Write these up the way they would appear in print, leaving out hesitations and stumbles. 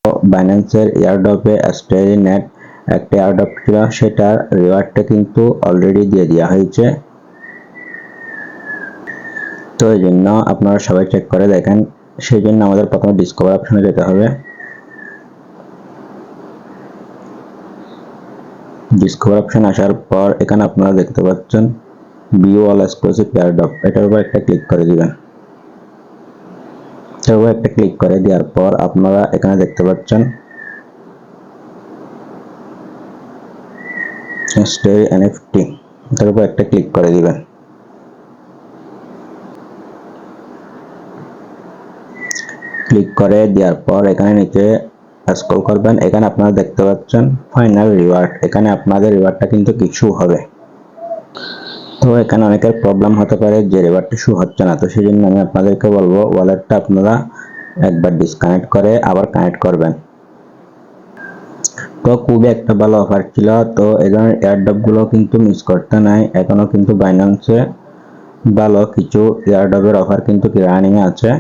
বাইন্যান্সের এয়ারড্রপে stereo net একটা airdrop ছিল, সেটার রিওয়ার্ডটা কিন্তু অলরেডি দিয়ে দেওয়া হয়েছে। তো এই জন্য আপনারা সবাই চেক করে দেখেন। সেই জন্য আমাদের প্রথমে ডিসকভার অপশনে যেতে হবে। ডিসকভার অপশন আসার পর এখানে আপনারা দেখতে পাচ্ছেন ভিউ অল এক্সক্লুসিভ এয়ারড্রপ, এটার উপর একটা ক্লিক করে দিবেন। এটার উপর একটা ক্লিক করে দেওয়ার পর আপনারা এখানে দেখতে পাচ্ছেন স্টেরি এনএফটি, এটার উপর একটা ক্লিক করে দিবেন। ক্লিক করে দেওয়ার পর এখানে নিচে স্ক্রল করবেন, এখানে আপনারা দেখতে পাচ্ছেন ফাইনাল রিওয়ার্ড। এখানে আপনাদের রিওয়ার্ডটা কিন্তু কিছু হবে। তো এখানে অনেকের প্রবলেম হতে পারে যে রিওয়ার্ডটা শো হচ্ছে না, তো সেই জন্য আমি আপনাদেরকে বলবো ওয়ালেটটা আপনারা একবার ডিসকানেক্ট করে আবার কানেক্ট করবেন। তো খুবই একটা ভালো অফার ছিল, তো এই ধরনের এয়ারড্রপ গুলো কিন্তু মিস করতে নাই। এখনো কিন্তু বাইন্যান্সে ভালো কিছু এয়ারড্রপের অফার কিন্তু রানিং আছে।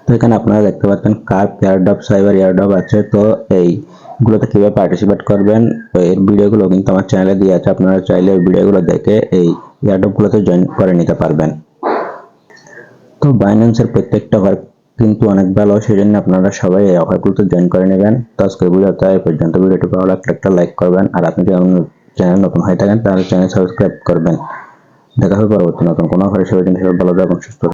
তো এখানে আপনারা দেখতে পাচ্ছেন কার্প এয়ারড্রপ, সাইবার এয়ারড্রপ আছে। তো এইগুলোতে কিভাবে পার্টিসিপেট করবেন এর ভিডিওগুলো কিন্তু আমার চ্যানেলে দিয়ে আছে, আপনারা চাইলে এই ভিডিওগুলো দেখে এই এয়ারড্রপগুলোতে জয়েন করে নিতে পারবেন। তো বাইন্যান্সের প্রত্যেকটা অফার কিন্তু অনেক ভালো, সেই জন্য আপনারা সবাই এই অফারগুলোতে জয়েন করে নেবেন। তো আজকের ভিডিওটা এই পর্যন্ত। ভিডিওটি ভালো লাগলে একটা লাইক করবেন, আর আপনি যদি আমার চ্যানেল নতুন হয়ে থাকেন তাহলে চ্যানেল সাবস্ক্রাইব করবেন। দেখা হবে পরবর্তী নতুন কোনো অফারের সাথে। ভালো থাকুন, সুস্থ থাকুন।